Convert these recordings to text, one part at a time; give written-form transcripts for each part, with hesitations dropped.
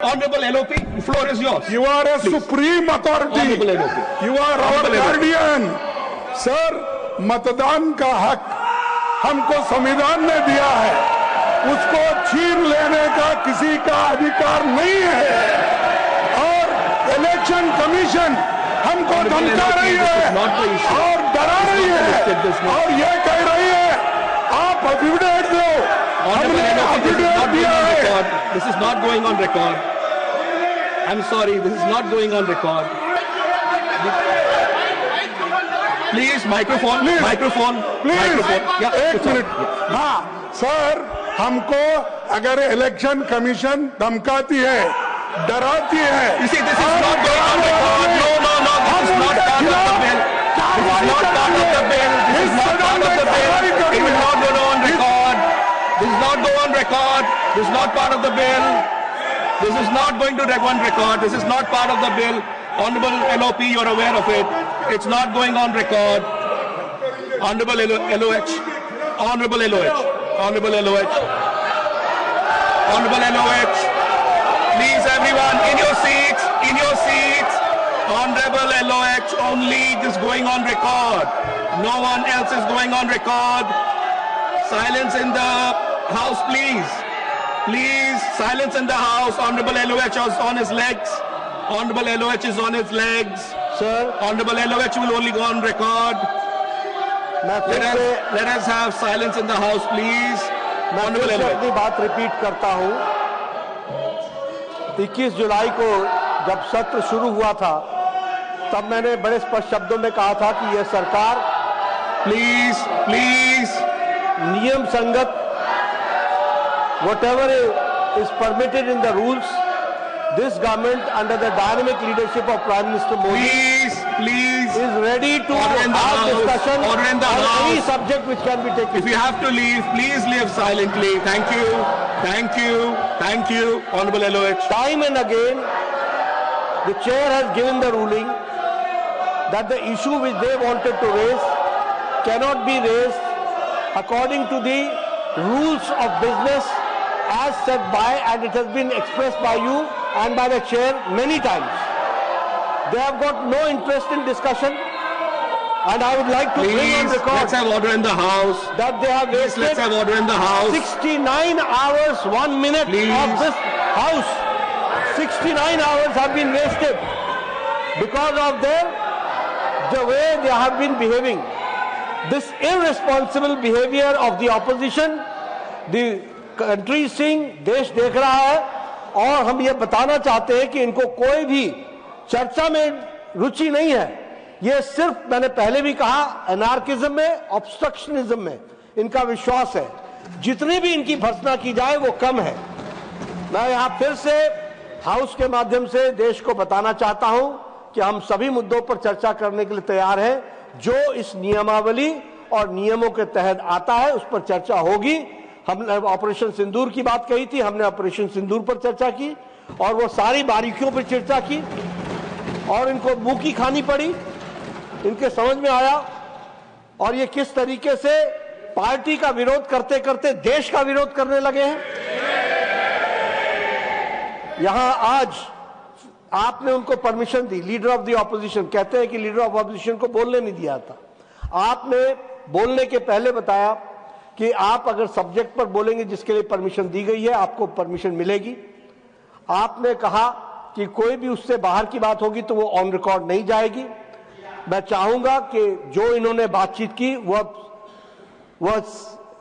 Honorable LOP, the floor is yours. You are a supreme authority. Honorable LOP. You are our guardian. Sir, मतदान का हक हमको संविधान ने दिया है, उसको छीन लेने का किसी का अधिकार नहीं है। और इलेक्शन कमीशन हमको धमका रही है और डरा रही है और ये कह रही है आप एफिडेविट दो। हमने एफिडेविट दिया है। This is not going on record. I'm sorry, this is not going on record. Please, microphone, please, microphone, please. microphone. Yeah, एक मिनट। हाँ, सर, हमको अगर इलेक्शन कमीशन धमकाती है, डराती है। You see, this is not going on record. No, this is not part of the bill. This is not part of the bill. This is not part of the bill. It will not go on record. This is not go on record. This is not part of the bill. This is not going to go on record. This is not part of the bill. Honorable LOP, you're aware of it. It's not going on record. Honorable LOH. Honorable LOH. Honorable LOH. Honorable LOH. Please, everyone, in your seats. In your seats. Honorable LOH, only this going on record. No one else is going on record. Silence in the house, please. Please, silence in the house. Honorable LOH is on his legs. Honorable LOH is on his legs. Sir, Honorable LOH will only go on record. Let us have silence in the house, please. मैं Honorable फिर से LOH. अपनी बात repeat करता हूं। 21 जुलाई को जब सत्र शुरू हुआ था, तब मैंने बड़े स्पष्ट शब्दों में कहा था कि यह सरकार Please. नियम संगत whatever is permitted in the rules, this government under the dynamic leadership of Prime Minister Modi Please. is ready to Order in the have house. discussion Order in the on any house. subject which can be taken. If you have to leave, please leave silently. Thank you. Thank you. Thank you. Honorable LOH. Time and again, the chair has given the ruling that the issue which they wanted to raise cannot be raised according to the rules of business as set by, and it has been expressed by you and by the chair many times. They have got no interest in discussion, and I would like to bring on Please, record let's have order in the house. that they have Please, let's have wasted order in the house. 69 hours, 1 minute Please. of this house. 69 hours have been wasted because of the way they have been behaving. This irresponsible behavior of the opposition, the country is seeing, देश देख रहा है, और हम ये बताना चाहते हैं कि इनको कोई भी चर्चा में रुचि नहीं है। ये सिर्फ, मैंने पहले भी कहा, एनार्किज्म में, ऑब्स्ट्रक्शनिज्म में इनका विश्वास है। जितनी भी इनकी भर्त्सना की जाए वो कम है। मैं यहाँ फिर से हाउस के माध्यम से देश को बताना चाहता हूं कि हम सभी मुद्दों पर चर्चा करने के लिए तैयार हैं। जो इस नियमावली और नियमों के तहत आता है उस पर चर्चा होगी। हमने ऑपरेशन सिंदूर की बात कही थी, हमने ऑपरेशन सिंदूर पर चर्चा की और वो सारी बारीकियों पर चर्चा की और इनको मुंह की खानी पड़ी, इनके समझ में आया। और ये किस तरीके से पार्टी का विरोध करते करते देश का विरोध करने लगे हैं। यहां आज आपने उनको permission the, leader of the opposition, कहते हैं कि लीडर ऑफ ऑपोजिशन को बोलने नहीं दिया था। आपने बोलने के पहले बताया कि आप अगर सब्जेक्ट पर बोलेंगे जिसके लिए परमिशन दी गई है आपको परमिशन मिलेगी। आपने कहा कि कोई भी उससे बाहर की बात होगी तो वो ऑन रिकॉर्ड नहीं जाएगी। मैं चाहूंगा कि जो इन्होंने बातचीत की वह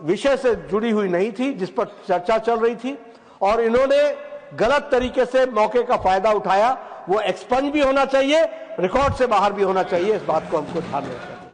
विषय से जुड़ी हुई नहीं थी जिस पर चर्चा चल रही थी, और इन्होंने गलत तरीके से मौके का फायदा उठाया। वो एक्सपंज भी होना चाहिए, रिकॉर्ड से बाहर भी होना चाहिए। इस बात को हमको ध्यान रखना है।